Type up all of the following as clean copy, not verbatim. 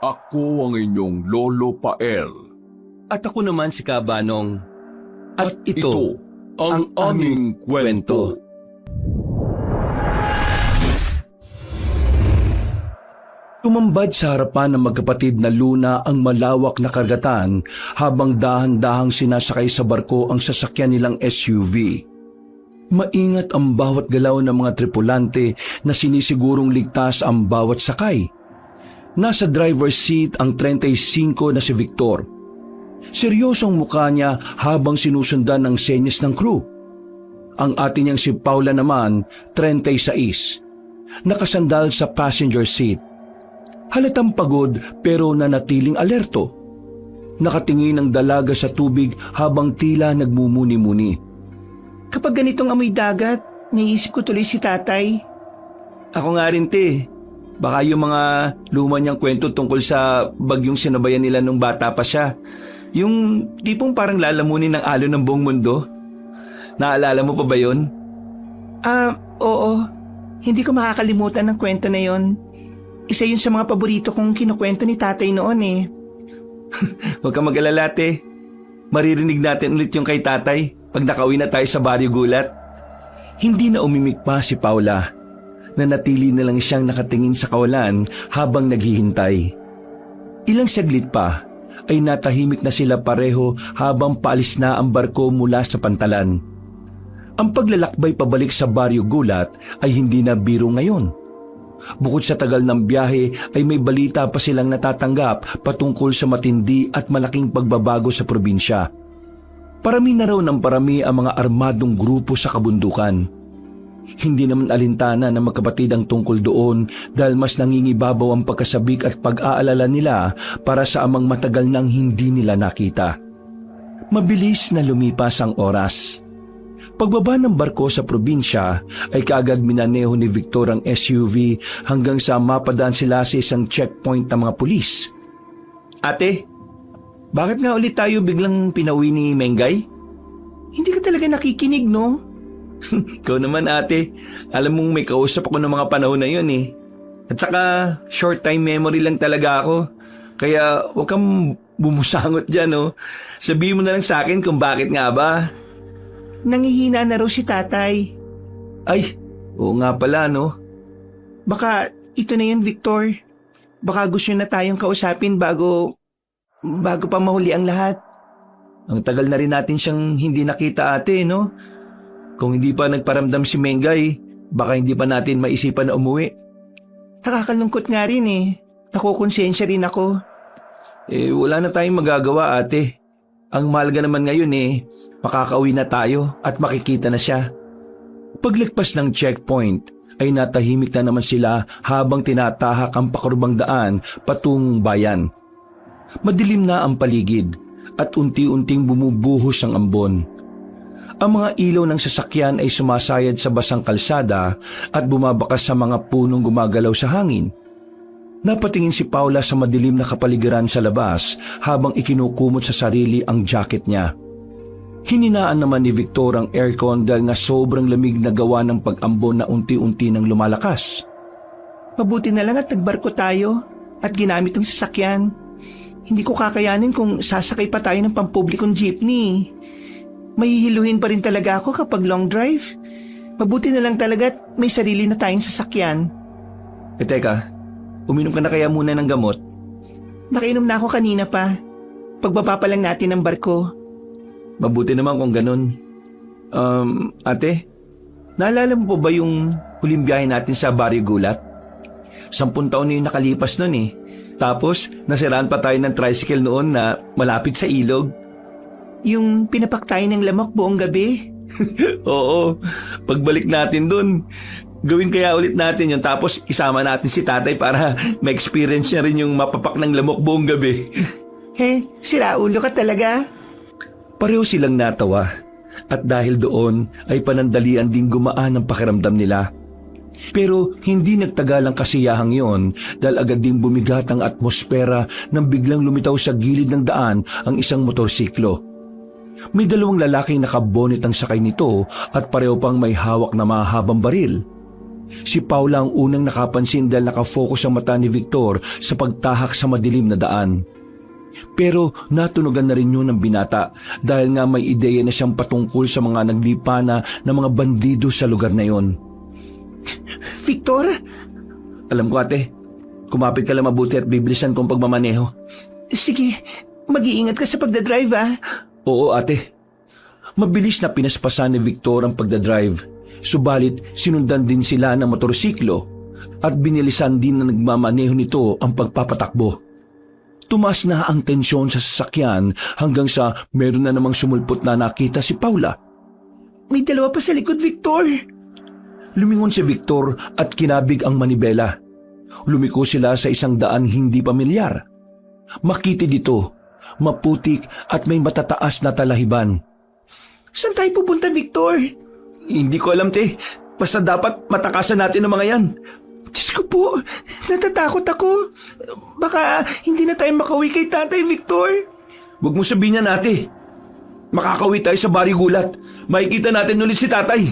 Ako ang inyong Lolo Pael. At ako naman si Kabanong. At Ito ang aming kwento. Tumambad sa harapan ng magkapatid na Luna ang malawak na karagatan habang dahan-dahang sinasakay sa barko ang sasakyan nilang SUV. Maingat ang bawat galaw ng mga tripulante na sinisigurong ligtas ang bawat sakay. Nasa driver's seat ang 35 na si Victor. Seryosong mukha niya habang sinusundan ng senyas ng crew. Ang ate niyang si Paula naman, 36, nakasandal sa passenger seat. Halatang pagod pero nanatiling alerto. Nakatingin ang dalaga sa tubig habang tila nagmumuni-muni. Kapag ganitong amoy dagat, naisip ko tuloy si tatay. Ako nga rin, te. Baka yung mga luma niyang kwento tungkol sa bagyong sinabayan nila nung bata pa siya. Yung tipong parang lalamunin ng alon ng buong mundo. Naalala mo pa ba yun? Oo. Hindi ko makakalimutan ng kwento na yon. Isa yun sa mga paborito kong kinukwento ni tatay noon eh. Huwag kang mag-alala, te. Maririnig natin ulit yung kay tatay pag nakauwi na tayo sa Barrio Gulat. Hindi na umimik pa si Paula. Nanatili na lang siyang nakatingin sa kawalan habang naghihintay. Ilang saglit pa ay natahimik na sila pareho habang paalis na ang barko mula sa pantalan. Ang paglalakbay pabalik sa Barrio Gulat ay hindi na biro ngayon. Bukod sa tagal ng biyahe ay may balita pa silang natatanggap patungkol sa matindi at malaking pagbabago sa probinsya. Parami na raw ng parami ang mga armadong grupo sa kabundukan. Hindi naman alintana na magkapatid ang tungkol doon dahil mas nangingibabaw ang pagkasabik at pag-aalala nila para sa amang matagal nang hindi nila nakita. Mabilis na lumipas ang oras. Pagbaba ng barko sa probinsya ay kaagad minaneho ni Victor ang SUV hanggang sa mapadaan sila sa isang checkpoint ng mga pulis. Ate, bakit nga ulit tayo biglang pinauwi ni Mengay? Hindi ka talaga nakikinig, no? Ikaw naman, ate. Alam mong may kausap ako ng mga panahon na yun eh. At saka, short time memory lang talaga ako. Kaya huwag kang bumusangot dyan, oh. Sabihin mo na lang sa akin kung bakit nga ba. Nangihina na raw si tatay. Ay, oo nga pala, no? Baka ito na yun, Victor. Baka gusto na tayong kausapin bago pa mahuli ang lahat. Ang tagal na rin natin siyang hindi nakita, ate, no? Kung hindi pa nagparamdam si Mengay, baka hindi pa natin maisipan na umuwi. Nakakalungkot nga rin eh. Nakukonsensya rin ako. Wala na tayong magagawa, ate. Ang mahalaga naman ngayon makakauwi na tayo at makikita na siya. Paglagpas ng checkpoint ay natahimik na naman sila habang tinatahak ang pakurbang daan patungong bayan. Madilim na ang paligid at unti-unting bumubuhos ang ambon. Ang mga ilaw ng sasakyan ay sumasayad sa basang kalsada at bumabakas sa mga punong gumagalaw sa hangin. Napatingin si Paula sa madilim na kapaligiran sa labas habang ikinukumot sa sarili ang jacket niya. Hininaan naman ni Victor ang aircon dahil nga sobrang lamig na gawa ng pag-ambon na unti-unti nang lumalakas. Mabuti na lang at nagbarko tayo at ginamit ang sasakyan. Hindi ko kakayanin kung sasakay pa tayo ng pampublikong jeepney. Mahihiluhin pa rin talaga ako kapag long drive. Mabuti na lang talaga at may sarili na tayong sasakyan. Teka, uminom ka na kaya muna ng gamot? Nakainom na ako kanina pa. Pagbaba pa lang natin ng barko. Mabuti naman kung ganun. Ate, naalala mo pa ba yung huling biyahe natin sa Barrio Gulat? 10 taon na yung nakalipas nun eh. Tapos, nasiraan pa tayo ng tricycle noon na malapit sa ilog. Yung pinapak tayo ng lamok buong gabi? Oo, pagbalik natin dun, gawin kaya ulit natin yun tapos isama natin si tatay para ma-experience niya rin yung mapapak ng lamok buong gabi. Sira ulo ka talaga. Pareho silang natawa at dahil doon ay panandalian ding gumaan ang pakiramdam nila. Pero hindi nagtagal ang kasiyahang yon dahil agad ding bumigat ang atmosfera nang biglang lumitaw sa gilid ng daan ang isang motorsiklo. May 2 lalaking nakabonit ang sakay nito at pareho pang may hawak na mahabang baril. Si Paula ang unang nakapansin dahil nakafocus ang mata ni Victor sa pagtahak sa madilim na daan. Pero natunugan na rin yun ng binata dahil nga may ideya na siyang patungkol sa mga naglipana na mga bandido sa lugar na yon. Victor? Alam ko ate, kumapit ka lang mabuti at bibilisan kong pagmamaneho. Sige, mag-iingat ka sa pagdadrive ah. Oo ate. Mabilis na pinaspasan ni Victor ang pagdadrive. Subalit sinundan din sila ng motorsiklo at binilisan din na nagmamaneho nito ang pagpapatakbo. Tumaas na ang tensyon sa sasakyan hanggang sa meron na namang sumulpot na nakita si Paula. May dalawa pa sa likod, Victor. Lumingon si Victor at kinabig ang manibela. Lumiko sila sa isang daan hindi pamilyar. Makitid ito, maputik at may matataas na talahiban. Saan tayo pupunta, Victor? Hindi ko alam, te. Basta dapat matakasan natin ang mga yan. Diyos ko po, natatakot ako. Baka hindi na tayo makauwi kay Tatay Victor. Huwag mo sabihin yan, ate. Makakauwi tayo sa Baryo Gulat. Makikita natin ulit si tatay.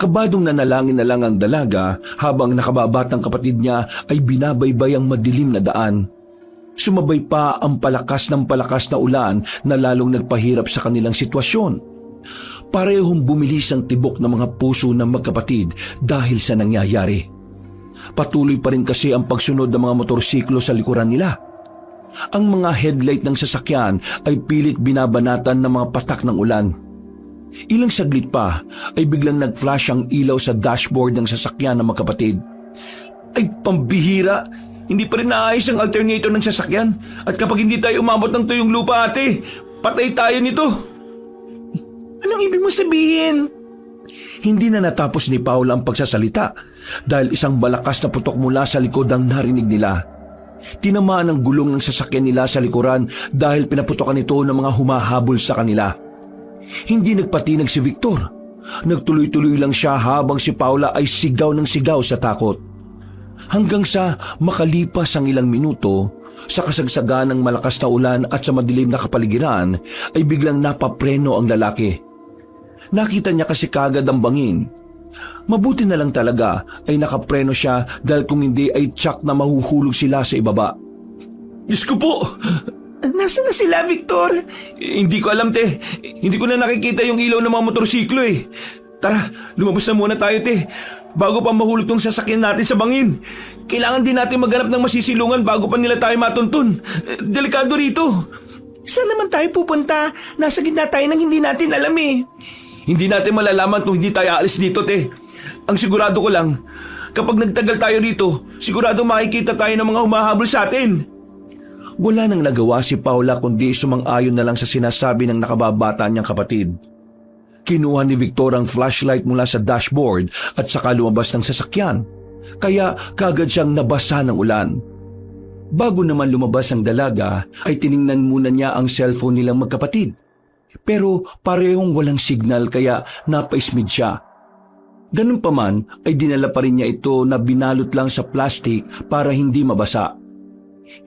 Kabadong nanalangin na lang ang dalaga habang nakababatang kapatid niya ay binabaybay ang madilim na daan. Sumabay pa ang palakas na ulan na lalong nagpahirap sa kanilang sitwasyon. Parehong bumilis ang tibok ng mga puso ng magkapatid dahil sa nangyayari. Patuloy pa rin kasi ang pagsunod ng mga motorsiklo sa likuran nila. Ang mga headlight ng sasakyan ay pilit binabanatan ng mga patak ng ulan. Ilang saglit pa ay biglang nag-flash ang ilaw sa dashboard ng sasakyan ng magkapatid. Ay pambihira! Hindi pa rin naayos ang alternator ng sasakyan. At kapag hindi tayo umabot ng tuyong lupa, ate, patay tayo nito. Anong ibig mo sabihin? Hindi na natapos ni Paula ang pagsasalita dahil isang malakas na putok mula sa likod ang narinig nila. Tinamaan ang gulong ng sasakyan nila sa likuran dahil pinaputokan ito ng mga humahabol sa kanila. Hindi nagpatinag si Victor. Nagtuloy-tuloy lang siya habang si Paula ay sigaw ng sigaw sa takot. Hanggang sa makalipas ang ilang minuto, sa kasagsagan ng malakas na ulan at sa madilim na kapaligiran, ay biglang napapreno ang lalaki. Nakita niya kasi kagad ang bangin. Mabuti na lang talaga ay nakapreno siya dahil kung hindi ay tsak na mahuhulog sila sa ibaba. Diyos ko po! Nasaan na sila, Victor? Hindi ko alam, te. Hindi ko na nakikita yung ilaw ng mga motorsiklo eh. Tara, lumabas na muna tayo, te. Bago pa mahulog tong sasakyan natin sa bangin. Kailangan din natin maghanap ng masisilungan bago pa nila tayo matuntun. Delikado rito. Saan naman tayo pupunta? Nasa gitna tayo ng hindi natin alam eh. Hindi natin malalaman kung hindi tayo aalis dito, te. Ang sigurado ko lang, kapag nagtagal tayo rito, sigurado makikita tayo ng mga humahabol sa atin. Wala nang nagawa si Paula kundi sumang-ayon na lang sa sinasabi ng nakababata niyang kapatid. Kinuha ni Victor ang flashlight mula sa dashboard at saka lumabas ng sasakyan. Kaya kagad siyang nabasa ng ulan. Bago naman lumabas ang dalaga, ay tiningnan muna niya ang cellphone nilang magkapatid. Pero parehong walang signal kaya napaismid siya. Ganun pa man ay dinala pa rin niya ito na binalot lang sa plastic para hindi mabasa.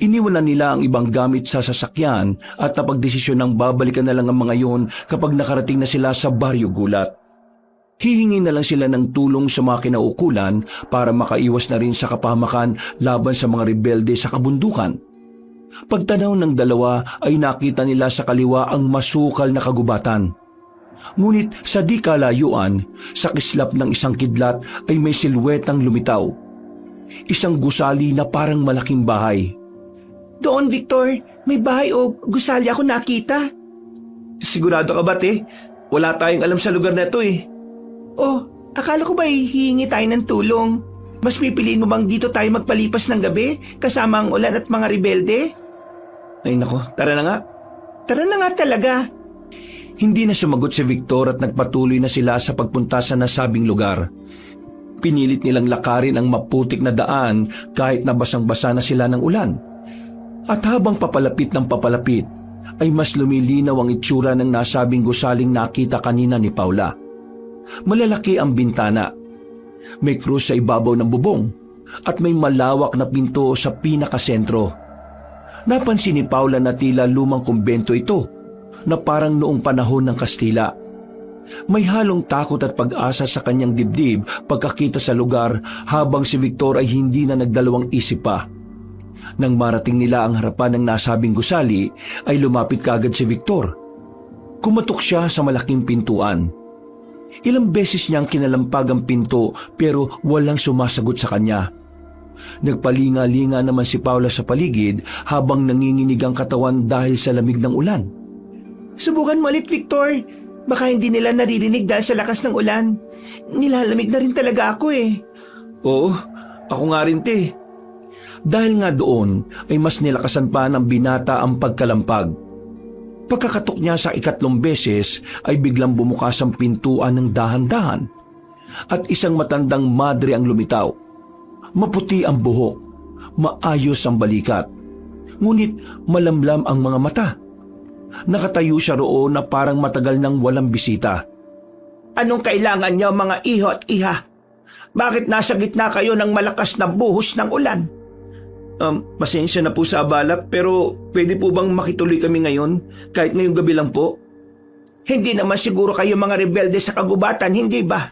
Iniwanan nila ang ibang gamit sa sasakyan at napagdesisyon ng babalikan na lang ang mga yon kapag nakarating na sila sa Baryo Gulat. Hihingi na lang sila ng tulong sa mga kinaukulan para makaiwas na rin sa kapahamakan laban sa mga rebelde sa kabundukan. Pagtanaw ng dalawa ay nakita nila sa kaliwa ang masukal na kagubatan. Ngunit sa di kalayuan, sa kislap ng isang kidlat ay may silwetang lumitaw. Isang gusali na parang malaking bahay. Doon, Victor, may bahay o gusali ako nakita. Sigurado ka ba, te? Wala tayong alam sa lugar na ito eh. Oh, akala ko ba hihingi tayo ng tulong? Mas pipiliin mo bang dito tayo magpalipas ng gabi kasama ang ulan at mga rebelde? Ay nako, tara na nga. Tara na nga talaga. Hindi na sumagot si Victor at nagpatuloy na sila sa pagpunta sa nasabing lugar. Pinilit nilang lakarin ang maputik na daan kahit na basang-basa na sila ng ulan. At habang papalapit ng papalapit, ay mas lumilinaw ang itsura ng nasabing gusaling nakita kanina ni Paula. Malalaki ang bintana. May krus sa ibabaw ng bubong at may malawak na pinto sa pinakasentro. Napansin ni Paula na tila lumang kumbento ito na parang noong panahon ng Kastila. May halong takot at pag-asa sa kanyang dibdib pagkakita sa lugar habang si Victor ay hindi na nagdalawang isip pa. Nang marating nila ang harapan ng nasabing gusali, ay lumapit kaagad si Victor. Kumatok siya sa malaking pintuan. Ilang beses niyang kinalampag ang pinto pero walang sumasagot sa kanya. Nagpalinga-linga naman si Paula sa paligid habang nanginginig ang katawan dahil sa lamig ng ulan. Subukan mo ulit, Victor. Baka hindi nila naririnig dahil sa lakas ng ulan. Nilalamig na rin talaga ako eh. Oo, ako nga rin te. Dahil nga doon ay mas nilakasan pa ng binata ang pagkalampag. Pagkakatok niya sa 3 beses ay biglang bumukas ang pintuan ng dahan-dahan at isang matandang madre ang lumitaw. Maputi ang buhok, maayos ang balikat, ngunit malamlam ang mga mata. Nakatayo siya roon na parang matagal nang walang bisita. Anong kailangan niyo mga iho at iha? Bakit nasa gitna kayo ng malakas na buhos ng ulan? Pasensya na po sa abala pero pwede po bang makituloy kami ngayon kahit ngayong gabi lang po? Hindi naman siguro kayo mga rebelde sa kagubatan, hindi ba?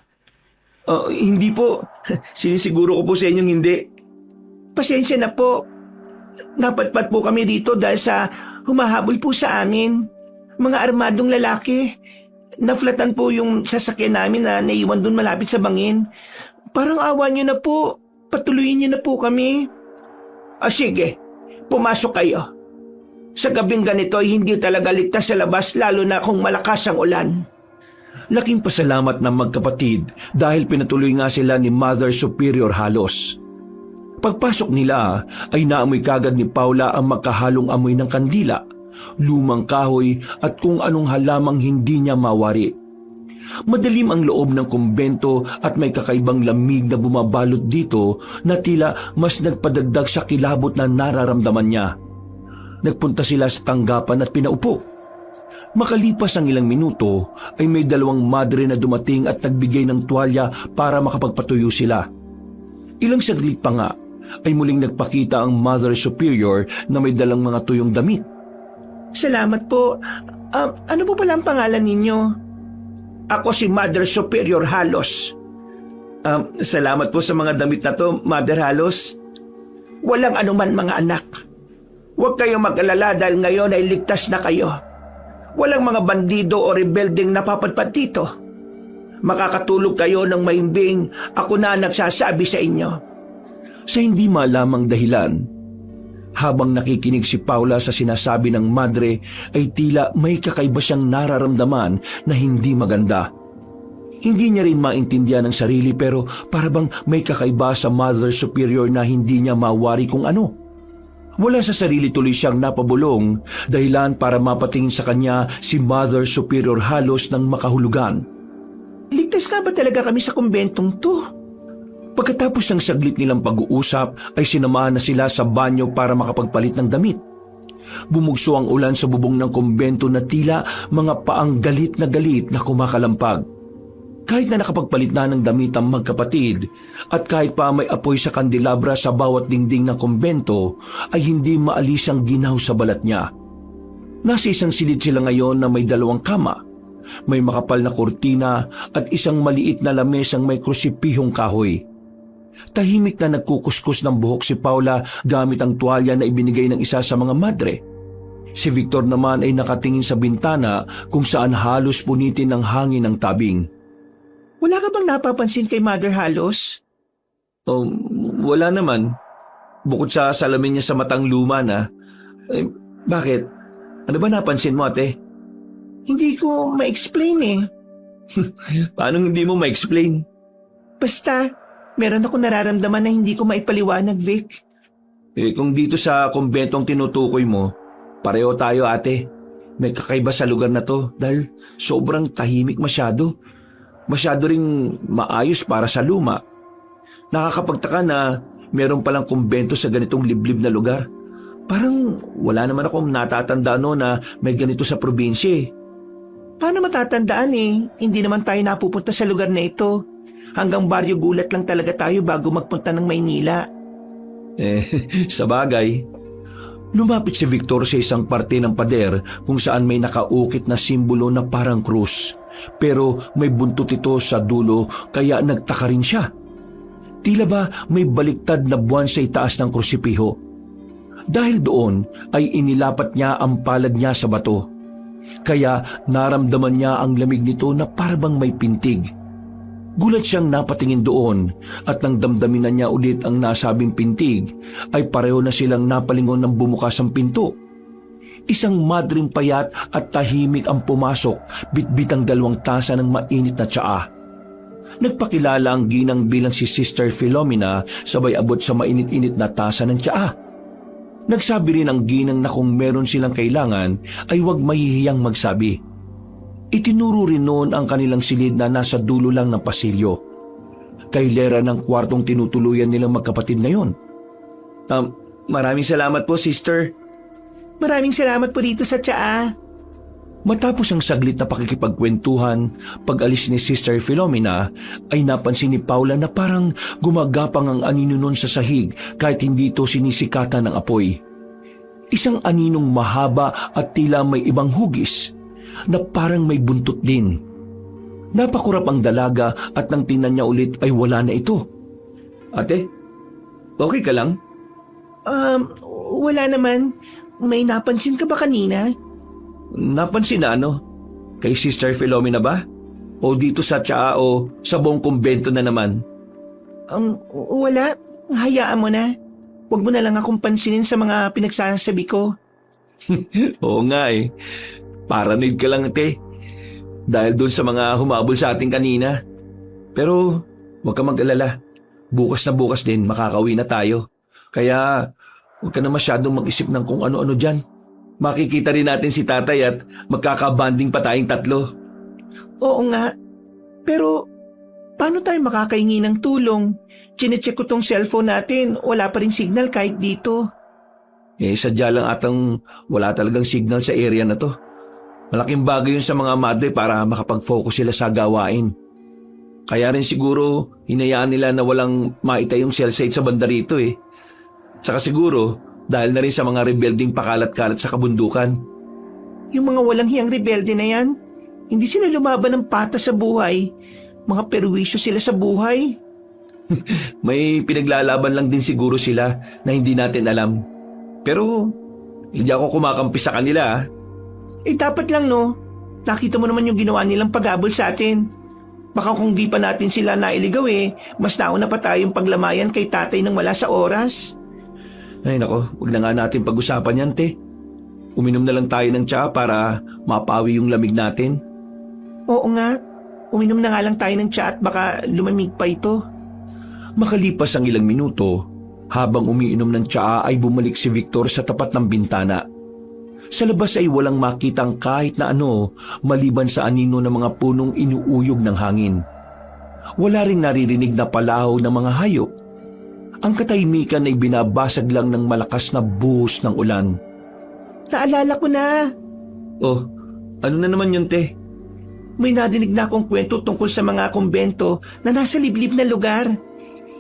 Hindi po. Sinisiguro ko po sa inyong hindi. Pasensya na po. Napatpat po kami dito dahil sa humahabol po sa amin. Mga armadong lalaki. Naflatan po yung sasakyan namin na naiwan doon malapit sa bangin. Parang awa niyo na po. Patuloyin niyo na po kami. Sige, pumasok kayo. Sa gabing ganito ay hindi talaga ligtas sa labas lalo na kung malakas ang ulan. Laking pasalamat ng magkapatid dahil pinatuloy nga sila ni Mother Superior Halos. Pagpasok nila ay naamoy kagad ni Paula ang magkahalong amoy ng kandila, lumang kahoy at kung anong halamang hindi niya mawari. Madilim ang loob ng kumbento at may kakaibang lamig na bumabalot dito na tila mas nagpadagdag sa kilabot na nararamdaman niya. Nagpunta sila sa tanggapan at pinaupo. Makalipas ang ilang minuto ay may 2 madre na dumating at nagbigay ng tuwalya para makapagpatuyo sila. Ilang saglit pa nga ay muling nagpakita ang Mother Superior na may dalang mga tuyong damit. Salamat po. Ano po pala ang pangalan ninyo? Ako si Mother Superior Halos. Salamat po sa mga damit na to, Mother Halos. Walang anuman mga anak. Huwag kayong mag-alala dahil ngayon ay ligtas na kayo. Walang mga bandido o rebeldeng napapadpad dito. Makakatulog kayo ng mahimbing, ako na nagsasabi sa inyo. Sa hindi malamang dahilan, habang nakikinig si Paula sa sinasabi ng madre ay tila may kakaiba siyang nararamdaman na hindi maganda. Hindi niya rin maintindihan ang sarili pero parabang may kakaiba sa Mother Superior na hindi niya mawari kung ano. Wala sa sarili tuloy siyang napabulong dahilan para mapatingin sa kanya si Mother Superior Halos ng makahulugan. Ligtas ka ba talaga kami sa kumbentong to? Pagkatapos ng saglit nilang pag-uusap ay sinamahan na sila sa banyo para makapagpalit ng damit. Bumugso ang ulan sa bubong ng kumbento na tila mga paang galit na kumakalampag. Kahit na nakapagpalit na ng damit ang magkapatid at kahit pa may apoy sa kandelabra sa bawat dingding ng kumbento ay hindi maalis ang ginaw sa balat niya. Nasa isang silid sila ngayon na may 2 kama, may makapal na kurtina at isang maliit na lamesang may krusipihong kahoy. Tahimik na nagkukuskus ng buhok si Paula gamit ang tuwalya na ibinigay ng isa sa mga madre. Si Victor naman ay nakatingin sa bintana kung saan halos punitin ng hangin ng tabing. Wala ka bang napapansin kay Mother Halos? Wala naman. Bukod sa salamin niya sa matang luma na. Bakit? Ano ba napansin mo, ate? Hindi ko ma-explain eh. Paano hindi mo ma-explain? Basta, meron ako nararamdaman na hindi ko maipaliwanag, Vic. Kung dito sa kumbentong tinutukoy mo, pareho tayo, ate. May kakaiba sa lugar na to dahil sobrang tahimik masyado. Masyado ring maayos para sa luma. Nakakapagtaka na meron palang kumbento sa ganitong liblib na lugar. Parang wala naman akong natatanda na may ganito sa probinsya eh. Paano matatandaan eh? Hindi naman tayo napupunta sa lugar na ito. Hanggang Baryo Gulat lang talaga tayo bago magpunta ng Maynila. Sa bagay. Lumapit si Victor sa isang parte ng pader kung saan may nakaukit na simbolo na parang krus. Pero may buntot ito sa dulo kaya nagtaka rin siya. Tila ba may baliktad na buwan sa itaas ng krusipiho? Dahil doon ay inilapat niya ang palad niya sa bato. Kaya naramdaman niya ang lamig nito na parang may pintig. Gulat siyang napatingin doon at nang damdamin na niya ulit ang nasabing pintig ay pareho na silang napalingon ng bumukas ang pinto. Isang madring payat at tahimik ang pumasok, bitbit ang 2 tasa ng mainit na tsaa. Nagpakilala ang ginang bilang si Sister Philomena sabay abot sa mainit-init na tasa ng tsaa. Nagsabi rin ang ginang na kung meron silang kailangan ay huwag mahihiyang magsabi. Itinuro rin noon ang kanilang silid na nasa dulo lang ng pasilyo. Kailera ng kwartong tinutuluyan nilang magkapatid ngayon. Maraming salamat po, Sister. Maraming salamat po dito sa tsaa. Matapos ang saglit na pakikipagkwentuhan, pag-alis ni Sister Philomena ay napansin ni Paula na parang gumagapang ang anino nun sa sahig kahit hindi ito sinisikatan ng apoy. Isang aninong mahaba at tila may ibang hugis na parang may buntot din. Napakurap ang dalaga at nang tingnan niya ulit ay wala na ito. Ate, okay ka lang? Wala naman. May napansin ka ba kanina? Napansin na ano? Kay Sister Philomena ba? O dito sa tsaa o sa buong kumbento na naman? Wala. Hayaan mo na. Huwag mo na lang akong pansinin sa mga pinagsasabi ko. Oo nga eh. Paranoid ka lang, ate. Dahil doon sa mga humabol sa ating kanina. Pero huwag ka mag-alala. Bukas na bukas din makakauwi na tayo. Kaya huwag ka na masyadong mag-isip ng kung ano-ano dyan. Makikita rin natin si tatay at magkakabanding pa tayong 3. Oo nga. Pero paano tayo makakahingi ng tulong? Chinecheck ko tong cellphone natin. Wala pa rin signal kahit dito. Sadya lang atang wala talagang signal sa area na to. Malaking bagay yun sa mga madre para makapag-focus sila sa gawain. Kaya rin siguro hinayaan nila na walang maitayong cell site sa banda rito eh. Tsaka siguro dahil na rin sa mga rebelding pakalat-kalat sa kabundukan. Yung mga walang hiyang rebelde na yan, hindi sila lumaban ng patas sa buhay. Mga perwisyo sila sa buhay. May pinaglalaban lang din siguro sila na hindi natin alam. Pero hindi ako kumakampi sa kanila. Dapat lang no. Nakita mo naman yung ginawa nilang paghabol sa atin. Baka kung di pa natin sila nailigaw mas nauna pa tayong paglamayan kay tatay nang wala sa oras. Ay nako, huwag na nga natin pag-usapan yan, te. Uminom na lang tayo ng tsaa para mapawi yung lamig natin. Oo nga. Uminom na nga lang tayo ng tsaa at baka lumamig pa ito. Makalipas ang ilang minuto, habang umiinom ng tsaa ay bumalik si Victor sa tapat ng bintana. Sa labas ay walang makitang kahit na ano maliban sa anino ng mga punong inuuyog ng hangin. Wala ring naririnig na palahaw ng mga hayop. Ang katahimikan ay binabasag lang ng malakas na buhos ng ulan. Naalala ko na. Oh, ano na naman yun, te? May nadinig na akong kwento tungkol sa mga kumbento na nasa liblib na lugar.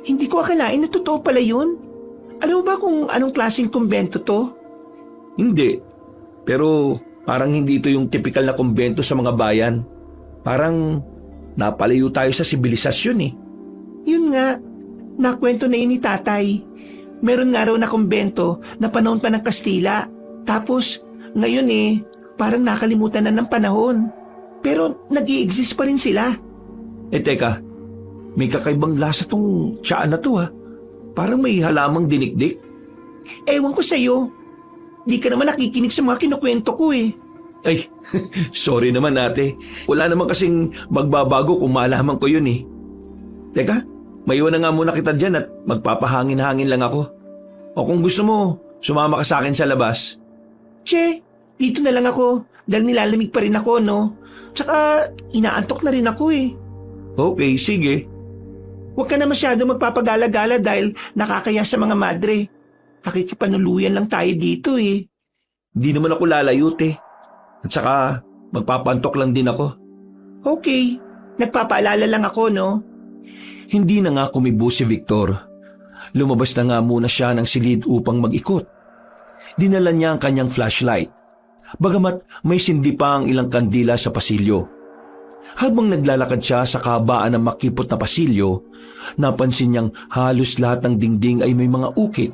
Hindi ko akalain na totoo pala yun. Alam mo ba kung anong klaseng kumbento to? Hindi. Pero parang hindi ito yung typical na kumbento sa mga bayan. Parang napalayo tayo sa sibilisasyon eh. Yun nga. Nakwento na yun ni tatay. Meron nga raw na kumbento na panahon pa ng Kastila. Tapos ngayon parang nakalimutan na ng panahon. Pero nag-i-exist pa rin sila. Teka. May kakaibang lasa tong tsaa na to ha. Parang may halamang dinikdik. Ewan ko sa'yo. Di ka naman nakikinig sa mga kinukwento ko eh. Ay, sorry naman ate. Wala naman kasing magbabago kung malaman ko yun eh. Teka, maiwan na nga muna kita dyan at magpapahangin-hangin lang ako. O kung gusto mo, sumama ka sa akin sa labas. Che, dito na lang ako dahil nilalamig pa rin ako, no? Tsaka, inaantok na rin ako eh. Okay, sige. Huwag ka na masyado magpapagala-gala dahil nakakaya sa mga madre. Nakikipanuluyan lang tayo dito eh. Di naman ako lalayo, te. At saka, magpapantok lang din ako. Okay, nagpapaalala lang ako, no? Hindi na nga kumibo si Victor. Lumabas na nga muna siya ng silid upang mag-ikot. dinala niya ang kanyang flashlight. Bagamat may sindi pa ang ilang kandila sa pasilyo. Habang naglalakad siya sa kahabaan ng makipot na pasilyo, napansin niyang halos lahat ng dingding ay may mga ukit.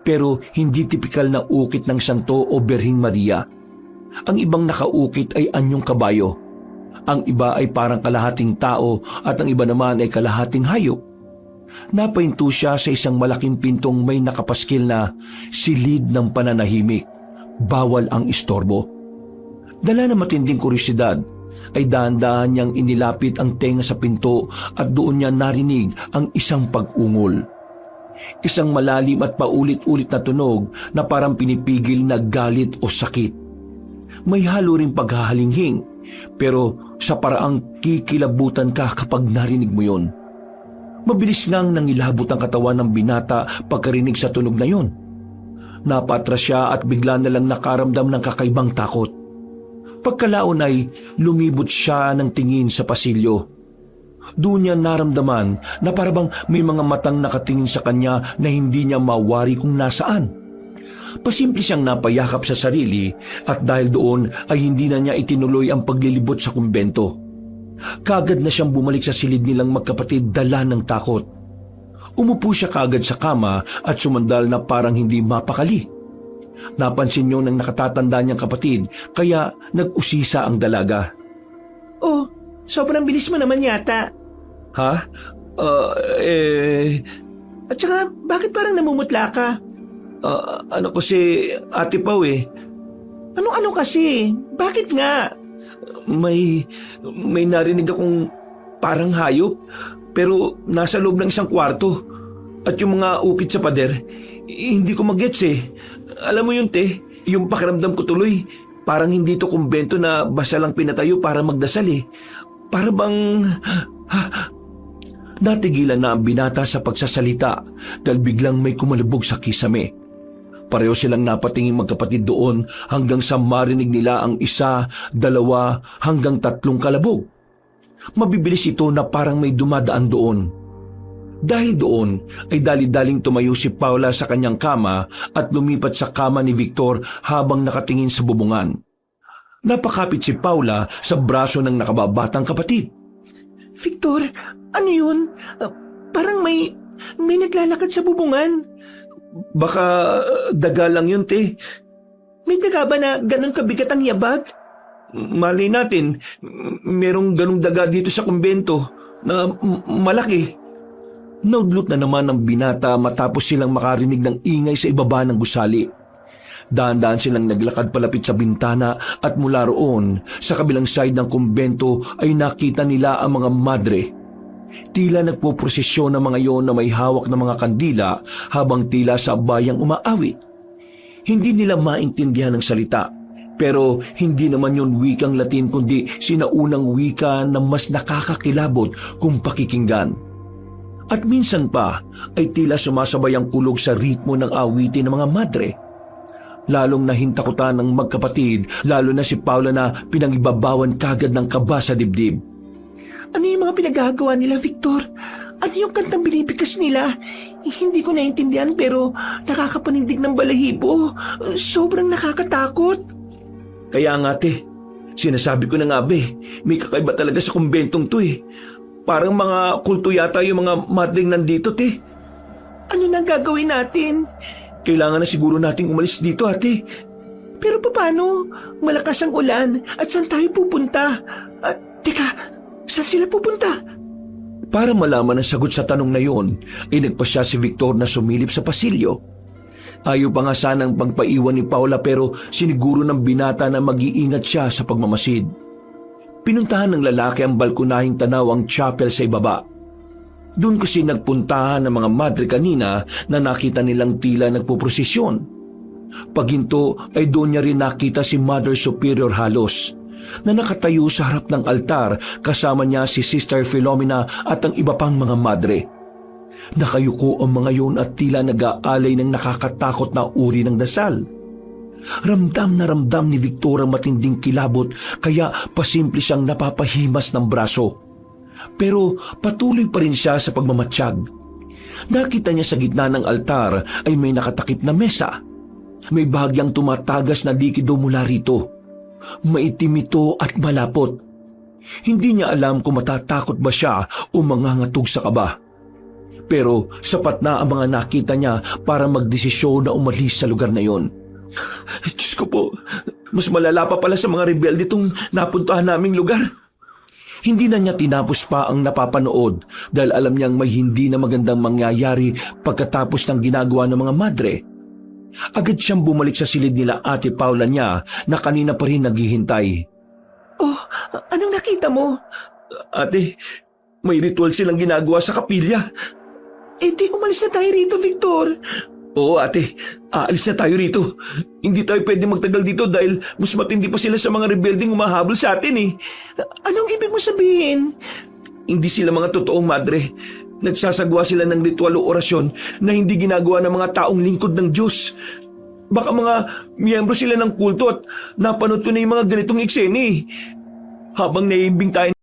Pero hindi tipikal na ukit ng santo o Berhing Maria. Ang ibang nakaukit ay anyong kabayo. Ang iba ay parang kalahating tao at ang iba naman ay kalahating hayop. Napahinto siya sa isang malaking pintong may nakapaskil na silid ng pananahimik. Bawal ang istorbo. Dala ng matinding kuryosidad, ay dahan-dahan niyang inilapit ang tenga sa pinto at doon niya narinig ang isang pag-ungol. Isang malalim at paulit-ulit na tunog na parang pinipigil na galit o sakit. May halo ring paghahalinghing, pero sa paraang kikilabutan ka kapag narinig mo yon. Mabilis ngang nangilabot ang katawan ng binata pagkarinig sa tunog na yon. Napatras siya at bigla na lang nakaramdam ng kakaibang takot. Pagkalaon ay lumibot siya ng tingin sa pasilyo. Doon niya naramdaman na parabang may mga matang nakatingin sa kanya na hindi niya mawari kung nasaan. Pasimple siyang napayakap sa sarili at dahil doon ay hindi na niya itinuloy ang paglilibot sa kumbento. Kaagad na siyang bumalik sa silid nilang magkapatid dala ng takot. Umupo siya kaagad sa kama at sumandal na parang hindi mapakali. Napansin niyo ng nakatatanda niyang kapatid kaya nag-usisa ang dalaga. Oh, sobrang bilis mo naman yata. Ha? At saka, bakit parang namumutla ka? Ano kasi Ate Pau eh. Ano kasi? Bakit nga? May narinig akong parang hayop pero nasa loob ng isang kwarto. At yung mga ukit sa pader, hindi ko magets eh. Alam mo yun, te, yung pakiramdam ko tuloy, parang hindi to kumbento na basta lang pinatayo para magdasal eh. Para bang... Natigilan na ang binata sa pagsasalita dahil biglang may kumalubog sa kisame. Pareho silang napatingin magkapatid doon hanggang sa marinig nila ang 1, 2, hanggang 3 kalabog. Mabibilis ito na parang may dumadaan doon. Dahil doon ay dali-daling tumayo si Paula sa kanyang kama at lumipat sa kama ni Victor habang nakatingin sa bubungan. Napakapit si Paula sa braso ng nakababatang kapatid. Victor, ano yun? Parang may naglalakad sa bubungan. Baka daga lang yun, te. May daga ba na ganun kabigat ang yabag? Malay natin, merong ganung daga dito sa kumbento na malaki. Naudlot na naman ang binata matapos silang makarinig ng ingay sa ibaba ng gusali. Dahan-dahan silang naglakad palapit sa bintana at mula roon, sa kabilang side ng kumbento ay nakita nila ang mga madre. Tila nagpoprosesyon ng mga yon na may hawak ng mga kandila habang tila sa bayang umaawit. Hindi nila maintindihan ang salita, pero hindi naman yon wikang Latin kundi sinaunang wika na mas nakakakilabot kung pakikinggan. At minsan pa ay tila sumasabay ang kulog sa ritmo ng awitin ng mga madre. Lalong nahintakutan ng magkapatid, lalo na si Paula na pinangibabawan kagad ng kaba sa dibdib. Ano yung mga pinagagawa nila, Victor? Ano yung kantang binibigkas nila? Hindi ko naintindihan pero nakakapanindig ng balahibo. Sobrang nakakatakot. Kaya nga, te, sinasabi ko na nga be, may kakaiba talaga sa kumbentong to eh. Parang mga kulto yata yung mga madring nandito, te. Ano nang gagawin natin? Kailangan na siguro nating umalis dito, ate. Pero paano? Malakas ang ulan at saan tayo pupunta? Teka, saan sila pupunta? Para malaman ang sagot sa tanong na yon, ay nagpasya si Victor na sumilip sa pasilyo. Ayaw pa nga sanang pagpaiwan ni Paula pero siniguro ng binata na mag-iingat siya sa pagmamasid. Pinuntahan ng lalaki ang balkonahing tanaw ang chapel sa ibaba. Doon kasi nagpuntahan ng mga madre kanina na nakita nilang tila nagpoprosesyon. Paghinto ay doon niya rin nakita si Mother Superior Halos na nakatayo sa harap ng altar kasama niya si Sister Philomena at ang iba pang mga madre. Nakayuko ang mga yon at tila nag-aalay ng nakakatakot na uri ng dasal. Ramdam na ramdam ni Victor ang matinding kilabot kaya pasimple siyang napapahimas ng braso. Pero patuloy pa rin siya sa pagmamatsyag. Nakita niya sa gitna ng altar ay may nakatakip na mesa. May bahagyang tumatagas na likido mula rito. Maitim ito at malapot. Hindi niya alam kung matatakot ba siya o mangangatog sa kaba. Pero sapat na ang mga nakita niya para magdesisyon na umalis sa lugar na yon. Diyos ko po, mas malala pa pala sa mga rebelde itong napuntahan naming lugar. Hindi na niya tinapos pa ang napapanood dahil alam niyang may hindi na magandang mangyayari pagkatapos ng ginagawa ng mga madre. Agad siyang bumalik sa silid nila Ate Paula niya na kanina pa rin naghihintay. Oh, anong nakita mo? Ate, may ritual silang ginagawa sa kapilya. Eh di umalis na tayo rito, Victor. Oo ate, aalis na tayo rito. Hindi tayo pwede magtagal dito dahil mas matindi pa sila sa mga rebeldeng humahabol sa atin eh. Anong ibig mo sabihin? Hindi sila mga totoong madre. Nagsasagawa sila ng ritual o orasyon na hindi ginagawa ng mga taong lingkod ng Diyos. Baka mga miyembro sila ng kulto at napanood ko na yung mga ganitong eksena eh. Habang naiimbing tayo